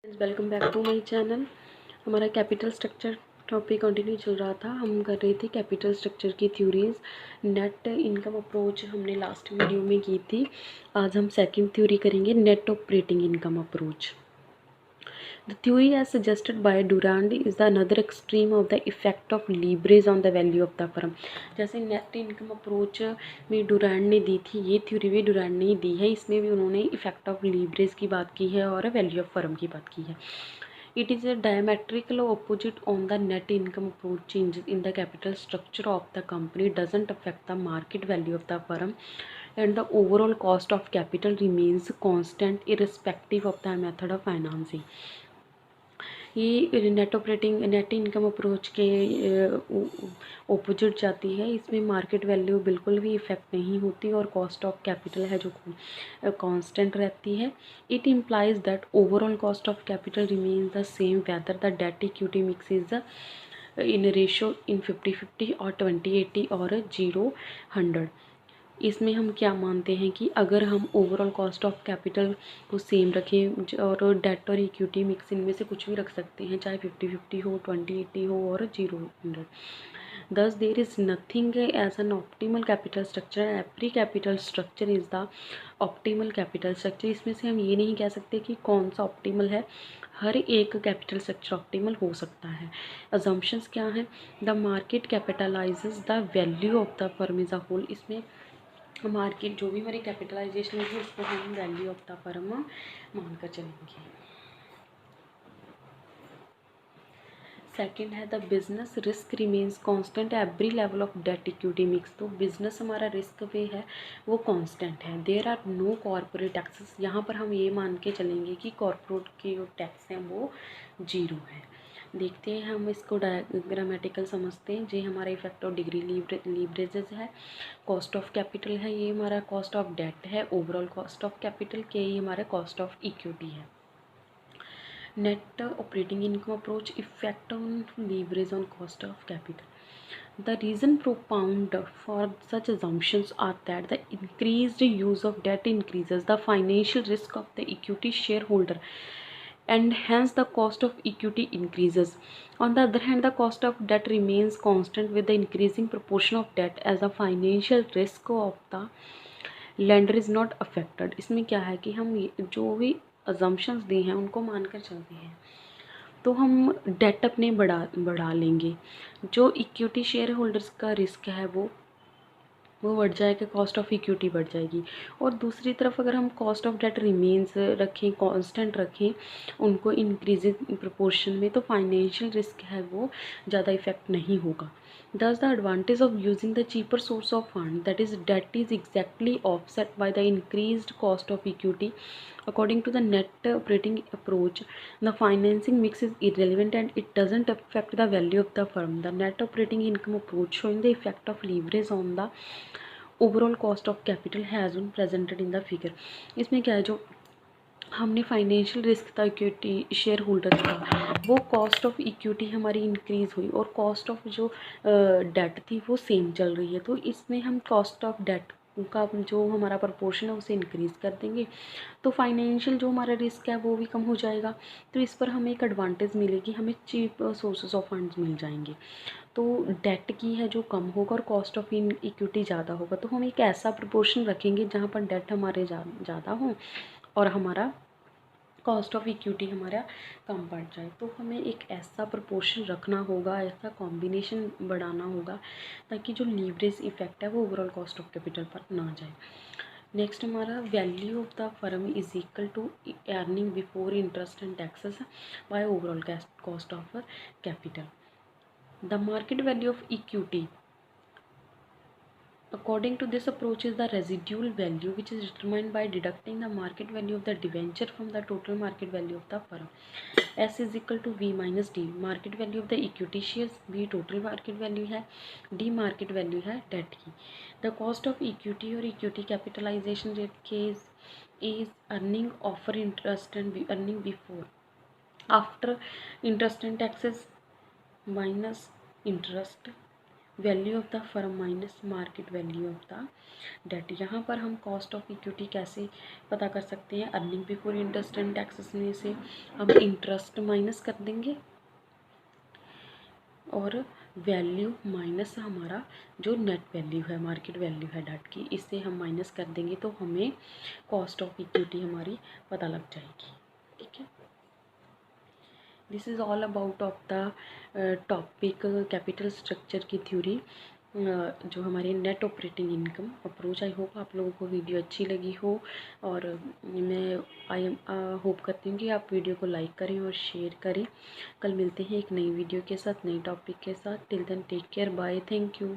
Welcome back to my channel. हमारा capital structure topic continue चल रहा था। हम कर रहे थे कैपिटल स्ट्रक्चर की थ्योरीज। नेट इनकम अप्रोच हमने लास्ट वीडियो में की थी। आज हम सेकंड थ्योरी करेंगे, net operating income approach. The theory as suggested by Durand is the another extreme of the effect of leverage on the value of the firm। जैसे net income approach में Durand ने दी थी, ये theory भी Durand ने ही दी है। इसमें भी उन्होंने इफेक्ट ऑफ लीवरेज की बात की है और वैल्यू ऑफ फर्म की बात की है। It is a diametrical opposite on the net income approach. Changes in the capital structure of the company doesn't affect the market value of the firm, and the overall cost of capital remains constant irrespective of the method of financing। ये net income approach के opposite जाती है। इसमें market value बिल्कुल भी effect नहीं होती और कॉस्ट ऑफ कैपिटल है जो कांस्टेंट रहती है। It implies that overall cost of capital remains the same whether the debt equity mix is the in ratio in 50-50 और 20-80 और 0-100। इसमें हम क्या मानते हैं कि अगर हम ओवरऑल कॉस्ट ऑफ कैपिटल को सेम रखें और डेट और इक्विटी मिक्स इनमें से कुछ भी रख सकते हैं, चाहे 50-50 हो, 20-80 हो और 0-100। Thus there is nothing as an optimal capital structure। Every capital structure is the optimal capital structure। इसमें से हम ये नहीं कह सकते कि कौन सा ऑप्टिमल है, हर एक कैपिटल स्ट्रक्चर ऑप्टिमल हो सकता है। अजम्पशंस क्या हैं? The market capitalises the value of the firm as a whole. इसमें मार्केट जो भी हमारी कैपिटलाइजेशन होगी उसको हम वैल्यू ऑफ द फर्म मानकर चलेंगे। सेकेंड है the business risk remains constant every level of debt equity mix. तो बिजनेस हमारा रिस्क पे है वो कांस्टेंट है। There are no corporate taxes. यहाँ पर हम ये मान के चलेंगे कि कॉर्पोरेट के जो टैक्स हैं वो जीरो है। देखते हैं हम इसको ग्रामेटिकल समझते हैं। ये हमारा इफेक्ट ऑफ डिग्री लीवरेजेस है। कॉस्ट ऑफ कैपिटल है, ये हमारा कॉस्ट ऑफ डेट है। ओवरऑल कॉस्ट ऑफ कैपिटल के ये हमारा कॉस्ट ऑफ इक्विटी है। Net operating income approach effect on leverage on cost of capital. The reason propound for such assumptions are that the increased use of debt increases the financial risk of the equity shareholder and hence the cost of equity increases. On the other hand, the cost of debt remains constant with the increasing proportion of debt as the financial risk of the lender is not affected। इसमें क्या है कि हम जो भी assumptions दी हैं उनको मानकर चलते हैं तो हम डेट अपने बढ़ा लेंगे। जो इक्विटी शेयर होल्डर्स का रिस्क है वो बढ़ जाएगा, कॉस्ट ऑफ इक्विटी बढ़ जाएगी। और दूसरी तरफ अगर हम कॉस्ट ऑफ डेट रिमेन्स रखें, कांस्टेंट रखें उनको इंक्रीजिंग प्रोपोर्शन में, तो फाइनेंशियल रिस्क है वो ज़्यादा इफेक्ट नहीं होगा। Thus, the advantage of using the cheaper source of fund, that is debt, is exactly offset by the increased cost of equity. According to the net operating approach, the financing mix is irrelevant and it doesn't affect the value of the firm. The net operating income approach, showing the effect of leverage on the overall cost of capital, has been presented in the figure। इसमें क्या है, जो हमने financial risk था equity share holder का, वो cost of equity हमारी increase हुई और कॉस्ट ऑफ जो डेट थी वो सेम चल रही है। तो इसमें हम कॉस्ट ऑफ डेट का जो हमारा प्रपोर्शन है उसे इंक्रीज़ कर देंगे तो फाइनेंशियल जो हमारा रिस्क है वो भी कम हो जाएगा। तो इस पर हमें एक एडवांटेज मिलेगी, हमें चीप सोर्सेज ऑफ फंड्स मिल जाएंगे। तो डेट की है जो कम होगा और कॉस्ट ऑफ इक्विटी ज़्यादा होगा। तो हम एक ऐसा प्रपोर्शन रखेंगे जहाँ पर डेट हमारे ज़्यादा हो और हमारा कॉस्ट ऑफ इक्विटी हमारा कम पड़ जाए। तो हमें एक ऐसा प्रपोर्शन रखना होगा, ऐसा कॉम्बिनेशन बढ़ाना होगा ताकि जो लीवरेज इफेक्ट है वो ओवरऑल कॉस्ट ऑफ कैपिटल पर ना जाए। नेक्स्ट हमारा value of the firm is equal to earning before interest and taxes by overall cost of capital. The market value of equity according to this approach is the residual value, which is determined by deducting the market value of the debenture from the total market value of the firm। S is equal to V minus D। Market value of the equity shares, V total market value है, D market value है debt की। The cost of equity और equity capitalisation rate case is earning offer interest and earning before after interest and taxes minus interest value of the firm minus market value of the debt. यहाँ पर हम cost of equity कैसे पता कर सकते हैं? Earning before interest and taxes में से हम इंटरेस्ट माइनस कर देंगे और वैल्यू माइनस हमारा जो नेट वैल्यू है, मार्केट वैल्यू है डेट की, इससे हम माइनस कर देंगे तो हमें कॉस्ट ऑफ इक्विटी हमारी पता लग जाएगी। ठीक है, this is all about of the topic capital structure की थ्योरी, जो हमारी net operating income approach. I hope आप लोगों को वीडियो अच्छी लगी हो, और मैं आई होप करती हूँ कि आप वीडियो को लाइक करें और शेयर करें। कल मिलते हैं एक नई वीडियो के साथ, नई टॉपिक के साथ। Till then take care, bye, thank you.